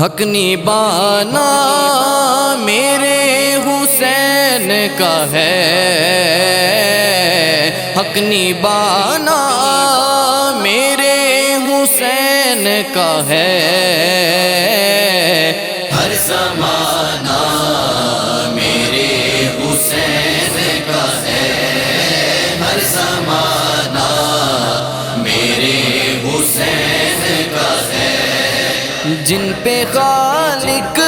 حق نبھانا میرے حسین کا ہے، حق نبھانا میرے حسین کا ہے، ہر زمانہ میرے حسین کا ہے، ہر زمانہ میرے حسین کا ہے، جن پہ خالق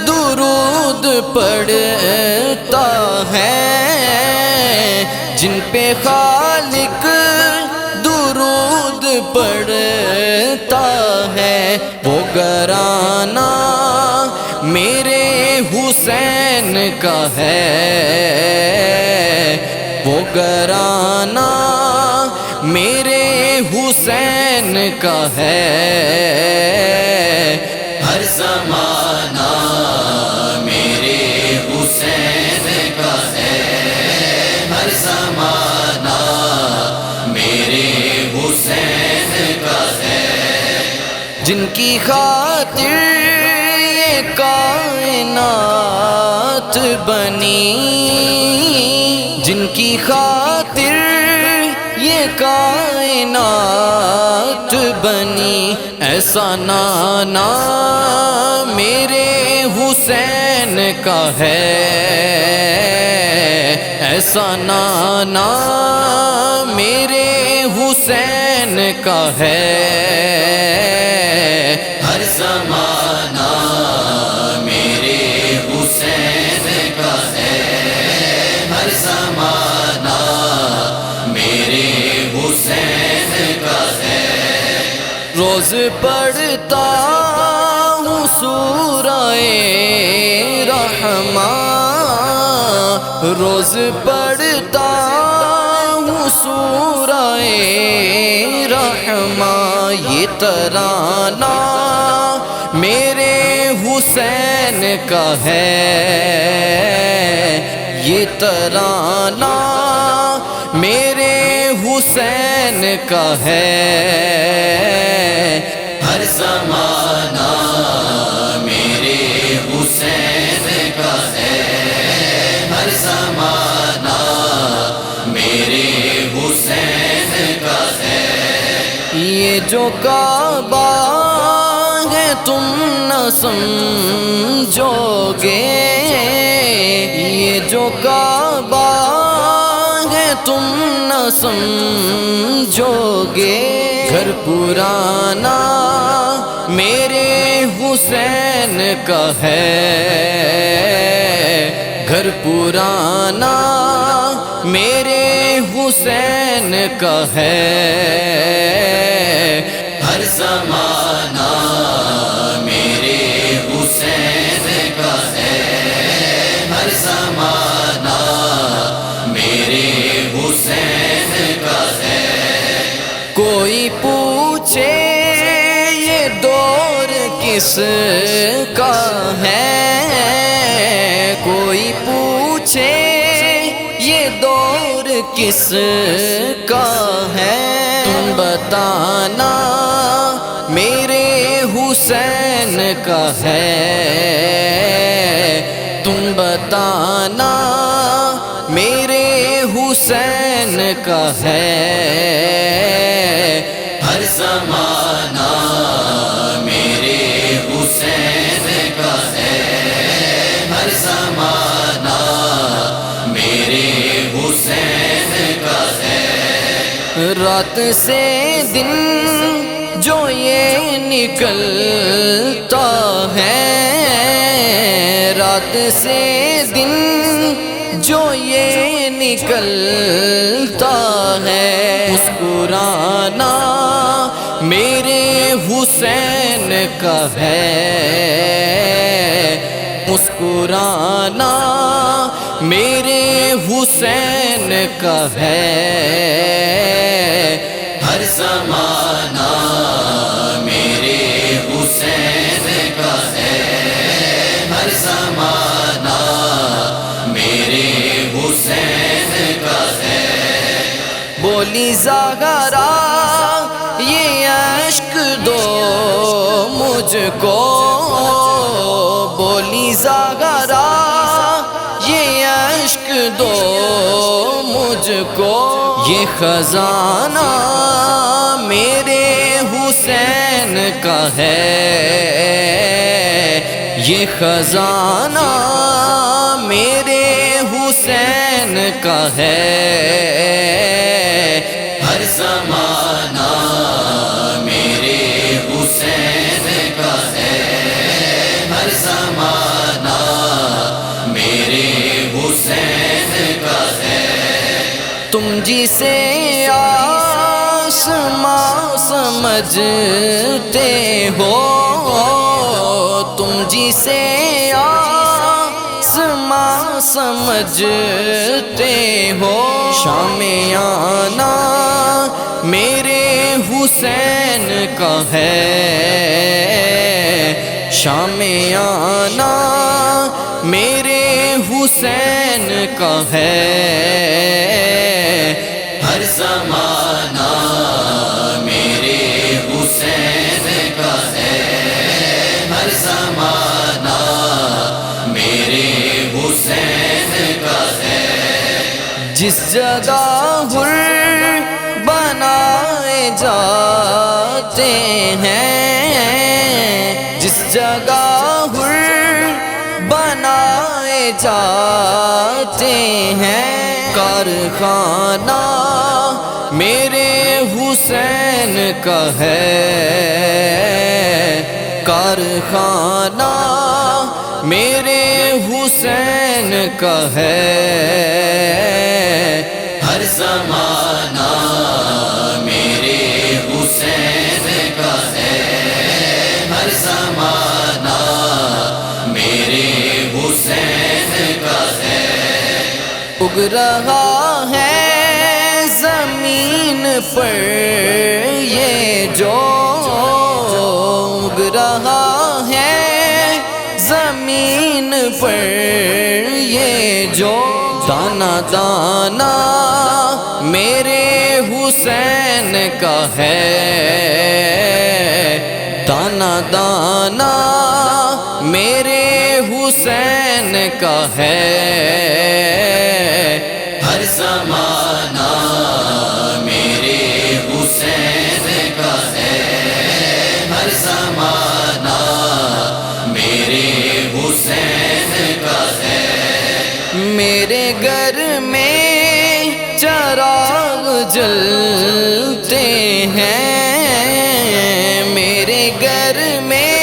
درود پڑھتا ہے، جن پہ خالق درود پڑھتا ہے، وہ گھرانہ میرے حسین کا ہے، وہ گھرانہ میرے حسین کا ہے، ہر زمانہ میرے حسین کا ہے، ہر زمانہ میرے حسین کا ہے، جن کی خاطر یہ کائنات بنی، جن کی خاطر یہ کائنات بنی، ایسا نانا میرے حسین کا ہے، ایسا نانا میرے حسین کا ہے، ہر زمانہ میرے حسین کا ہے، ہر زمانہ میرے حسین کا ہے، روز پڑھتا ہوں سورہ رحمان، روز پڑھتا ہوں سورہ رحمان، یہ ترانہ میرے حسین کا ہے، یہ ترانہ میرے حسین کا ہے، ہر زمانہ میرے حسین کا ہے، ہر زمانہ میرے حسین کا ہے، یہ جو کعبہ ہے تم نہ سمجھو گے، یہ جو کعبہ تم نہ سمجھو گے، گھر پرانا میرے حسین کا ہے، گھر پرانا میرے حسین کا ہے، ہر زمانہ میرے حسین کا ہے، ہر زمانہ میرے حسین کا ہے، کوئی پوچھے یہ دور کس کا ہے، کوئی پوچھے یہ دور کس کا ہے، تم بتانا میرے حسین کا ہے، تم بتانا میرے حسین کا ہے، ہر زمانہ میرے حسین کا ہے، ہر زمانہ میرے حسین کا ہے، رات سے دن جو یہ نکلتا ہے، رات سے دن جو یہ نکلتا ہے، مسکرانا میرے حسین کا ہے، مسکرانا میرے حسین کا ہے، ہر زمانہ میرے حسین کا ہے، ہر زمانہ میرے حسین کا ہے، بولی زہرا یہ عشق دو مجھ کو، یہ خزانہ میرے حسین کا ہے، یہ خزانہ میرے حسین کا ہے، ہر زمانہ میرے حسین کا ہے، ہر زمانہ میرے حسین کا ہے۔ تم جسے آسماں سمجھتے ہو، تم جسے آسماں سمجھتے ہو، شامیانہ میرے حسین کا ہے، شامیانہ میرے حسین کا ہے، ہر زمانہ میرے حسین کا ہے، ہر زمانہ میرے حسین کا ہے۔ جس جگہ حر بنائے جاتے ہیں، جس جگہ حر بنائے جاتے ہیں، کارخانہ میرے حسین کا ہے، کارخانہ میرے حسین کا ہے، ہر زمانہ میرے حسین کا ہے، ہر زمانہ میرے حسین کا ہے۔ اگ رہا ہے زمین پر یہ جو، اگ رہا ہے زمین پر یہ جو، دانا دانا میرے حسین کا ہے، دانا دانا میرے حسین کا ہے، ہر زمانہ میرے حسین کا ہے، ہر زمانہ میرے حسین کا ہے۔ میرے گھر میں چراغ جلتے ہیں، میرے گھر میں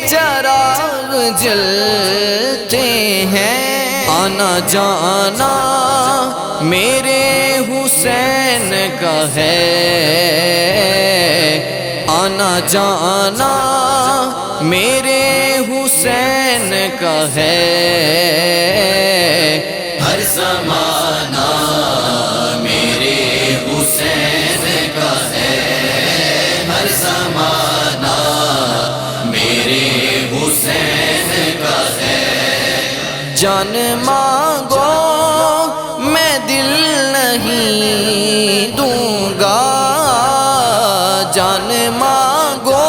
چراغ جلتے ہیں، آنا جانا میرے حسین کا ہے، آنا جانا میرے حسین کا ہے، ہر زمانہ میرے حسین کا ہے، ہر زمانہ میرے حسین کا ہے۔ جان مانگو میں دل نہیں دوں گا، جان مانگو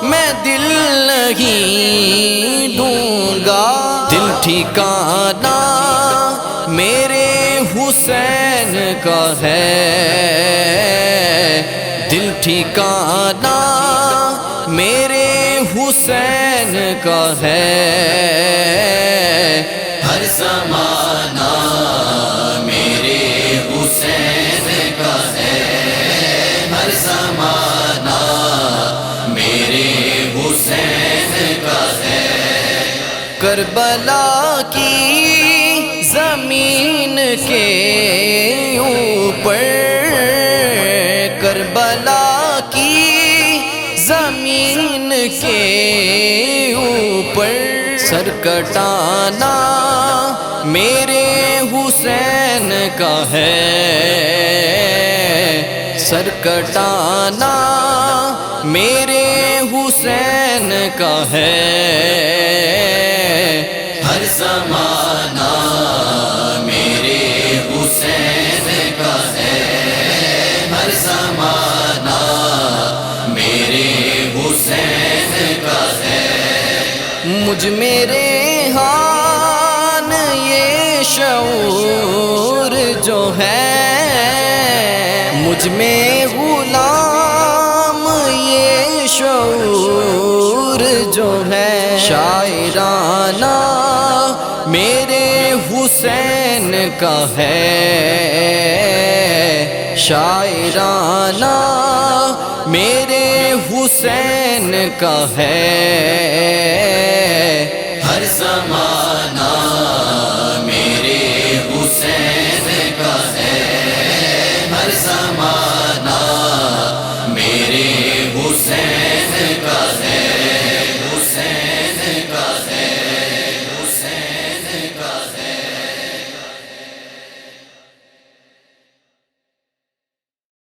میں دل نہیں دوں گا، دل ٹھکانہ میرے حسین کا ہے، دل ٹھکانہ میرے حسین کا ہے، ہر زمانہ میرے حسین کا ہے، ہر زمانہ میرے حسین کا ہے۔ کربلا کی زمین کے اوپر، کربلا کی زمین کے اوپر، سر کٹانا میرے حسین کا ہے، سر کٹانا میرے حسین کا ہے، ہر زمانہ میرے حسین کا ہے، ہر زمانہ میرے حسین کا ہے۔ مجھ میرے ہاں یہ شعور جو ہے، میں غلام یہ شعور جو ہے شاعرانہ میرے حسین کا ہے، شاعرانہ میرے حسین کا ہے، ہر زمانہ